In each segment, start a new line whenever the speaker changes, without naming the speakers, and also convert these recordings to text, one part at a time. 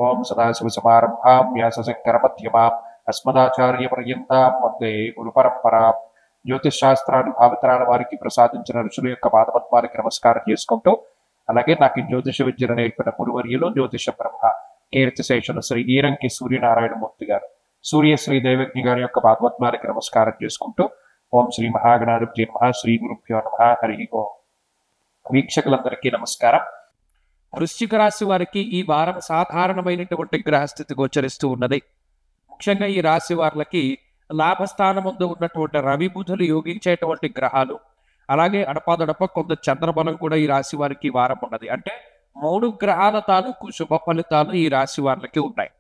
ఓం సదాశివసమారంభాం వ్యాసశంకరమధ్యమాం అస్మదాచార్యపర్యంతాం వందే గురుపరంపరాం. జ్యోతిష్ శాస్త్రాన్ని భావితరాల వారికి ప్రసాదించిన ఋషుల యొక్క పాదపద్మాలకి నమస్కారం చేసుకుంటూ, అలాగే నాకు ఈ జ్యోతిష విద్యను నేర్పిన గురువర్యులు జ్యోతిష బ్రహ్మ కీర్తిశేషులు శ్రీ ఈరంకి సూర్యనారాయణమూర్తి గారు, సూర్యశ్రీ దేవజ్ఞ గారి యొక్క పాదపద్మాలకి నమస్కారం చేసుకుంటూ, ఓం శ్రీ మహాగణాధిపతి నమః, శ్రీ గురుభ్యో నమః, హరి ఓం. వీక్షకులందరికీ నమస్కారం. వృశ్చిక రాశి వారికి ఈ వారం సాధారణమైనటువంటి గ్రహస్థితి గోచరిస్తూ ఉన్నది. ముఖ్యంగా ఈ రాశి వారికి లాభస్థానం ముందు ఉన్నటువంటి రవి బుధులు యోగించేటువంటి గ్రహాలు, అలాగే అడపాదడప కొంత చంద్రబలం కూడా ఈ రాశి వారికి వారం ఉన్నది. అంటే 3 గ్రహాల తాలూకు శుభ ఫలితాలు ఈ రాశి వారికి ఉన్నాయి.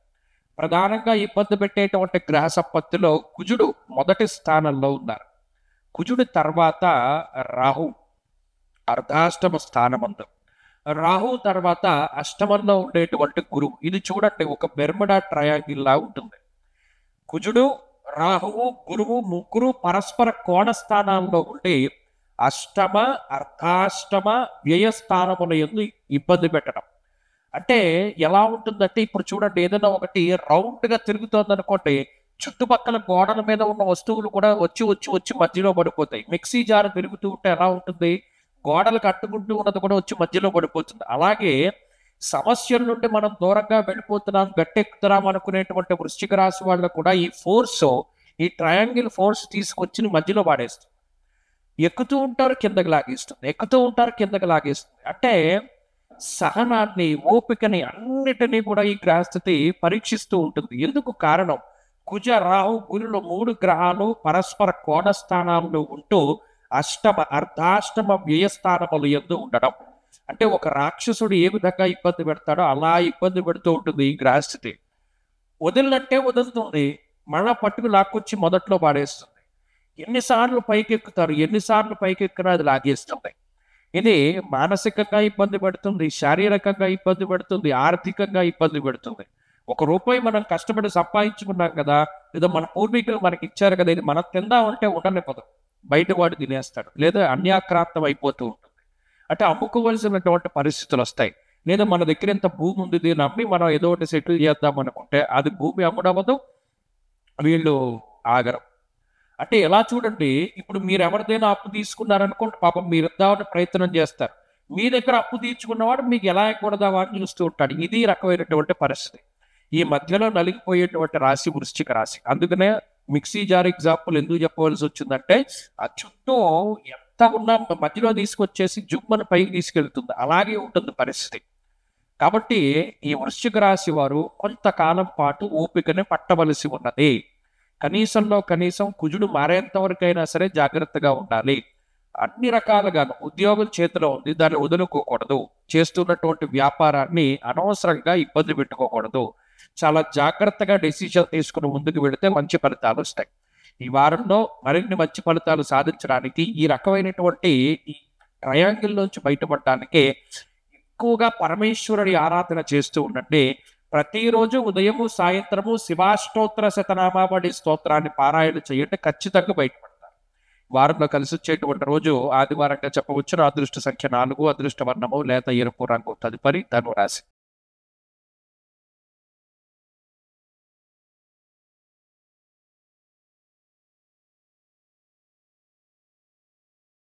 ప్రధానంగా ఇబ్బంది పెట్టేటువంటి గ్రహ సంపత్తిలో కుజుడు మొదటి స్థానంలో ఉన్నారు. కుజుడు తర్వాత రాహు అర్ధాష్టమ స్థానమందు, రాహు తర్వాత అష్టమంలో ఉండేటువంటి గురువు. ఇది చూడండి, ఒక బెర్ముడా ట్రయాంగిల్ లా ఉంటుంది. కుజుడు, రాహువు, గురువు ముగ్గురు పరస్పర కోణ స్థానాల్లో ఉండి అష్టమ అర్ధాష్టమ వ్యయస్థానముల యందు ఇబ్బంది పెట్టడం. అంటే ఎలా ఉంటుందంటే, ఇప్పుడు చూడండి, ఏదైనా ఒకటి రౌండ్ గా తిరుగుతోంది అనుకోండి, చుట్టుపక్కల గోడల మీద ఉన్న వస్తువులు కూడా వచ్చి వచ్చి వచ్చి మధ్యలో పడిపోతాయి. మిక్సీ జార్ తిరుగుతూ ఉంటే ఎలా ఉంటుంది, గోడలకు అట్టుకుంటూ ఉన్నది కూడా వచ్చి మధ్యలో పడిపోతుంది. అలాగే సమస్యల నుండి మనం దూరంగా వెళ్ళిపోతున్నాం, గట్టెక్కుతున్నాం అనుకునేటువంటి వృశ్చిక రాశి వాళ్ళు కూడా ఈ ఫోర్స్, ఈ ట్రయాంగిల్ ఫోర్స్ తీసుకొచ్చి మధ్యలో పాడేస్తుంది. ఎక్కుతూ ఉంటారు, కిందకి లాగేస్తుంది, ఎక్కుతూ ఉంటారు, కిందకి లాగేస్తుంది. అంటే సహనాన్ని, ఓపికని అన్నిటినీ కూడా ఈ గ్రహస్థితి పరీక్షిస్తూ ఉంటుంది. ఎందుకు కారణం, కుజ రాహు గురులు 3 గ్రహాలు పరస్పర కోణ స్థానాల్లో ఉంటూ అష్టమ అర్ధాష్టమ వ్యయస్థానములు యందు ఉండడం. అంటే ఒక రాక్షసుడు ఏ విధంగా ఇబ్బంది పెడతాడో అలా ఇబ్బంది పెడుతూ ఉంటుంది ఈ గ్రహస్థితి. వదిలినట్టే వదులుతుంది, మళ్ళా పట్టుకు లాక్కొచ్చి మొదట్లో పాడేస్తుంది. ఎన్నిసార్లు పైకెక్కుతారు, ఎన్నిసార్లు పైకెక్కినా అది లాగేస్తుంది. ఇది మానసికంగా ఇబ్బంది పెడుతుంది, శారీరకంగా ఇబ్బంది పెడుతుంది, ఆర్థికంగా ఇబ్బంది పెడుతుంది. ₹1 మనం కష్టపడి సంపాదించుకున్నాం కదా, లేదా మన పూర్వీకులు మనకి ఇచ్చారు కదా, ఇది మనం తిందామంటే ఉండనివ్వదు, బయట వాడు తినేస్తాడు, లేదా అన్యాక్రాంతం అయిపోతూ ఉంటుంది. అంటే అమ్ముకోవలసినటువంటి పరిస్థితులు వస్తాయి. లేదా మన దగ్గర ఎంత భూమి ఉంది, దీన్ని అమ్మి మనం ఏదో ఒకటి సెటిల్ చేద్దాం అనుకుంటే అది భూమి అమ్ముడవదు, వీళ్ళు ఆగరం. అంటే ఎలా చూడండి, ఇప్పుడు మీరు ఎవరిదైనా అప్పు తీసుకున్నారనుకోండి, పాపం మీరు ఇద్దామని ప్రయత్నం చేస్తారు. మీ దగ్గర అప్పు తీర్చుకున్నవాడు మీకు ఎలా ఎక్కడదావా అని చూస్తూ ఉంటాడు. ఇది రకమైనటువంటి పరిస్థితి. ఈ మధ్యలో నలిగిపోయేటువంటి రాశి వృశ్చిక రాశి. అందుకనే మిక్సీ జార్ ఎగ్జాంపుల్ ఎందుకు చెప్పవలసి వచ్చిందంటే, ఆ చుట్టూ ఎంత ఉన్నా మధ్యలో తీసుకొచ్చేసి జుమ్మను పైకి తీసుకెళ్తుంది. అలాగే ఉంటుంది పరిస్థితి. కాబట్టి ఈ వృశ్చిక రాశి వారు కొంతకాలం పాటు ఓపికని పట్టవలసి ఉన్నది. కనీసంలో కనీసం కుజుడు మారేంత వరకైనా సరే జాగ్రత్తగా ఉండాలి. అన్ని రకాలుగాను ఉద్యోగం చేతిలో ఉంది, దాన్ని వదులుకోకూడదు. చేస్తున్నటువంటి వ్యాపారాన్ని అనవసరంగా ఇబ్బంది పెట్టుకోకూడదు. చాలా జాగ్రత్తగా డెసిషన్ తీసుకుని ముందుకు వెళితే మంచి ఫలితాలు వస్తాయి. ఈ వారంలో మరిన్ని మంచి ఫలితాలు సాధించడానికి, ఈ రకమైనటువంటి ఈ ట్రయాంగిల్ నుంచి బయటపడడానికి ఎక్కువగా పరమేశ్వరుడి ఆరాధన చేస్తూ ఉండండి. ప్రతిరోజు ఉదయము సాయంత్రము శివాష్టోత్తర శతనామావళి స్తోత్రాన్ని పారాయణ చేయండి, ఖచ్చితంగా బయటపడతారు. వారంలో కలిసి వచ్చేటువంటి రోజు ఆదివారంగా చెప్పవచ్చు. అదృష్ట సంఖ్య 4, అదృష్ట వర్ణము లేత ఎరుపు రంగు. తదుపరి ధనురాశి.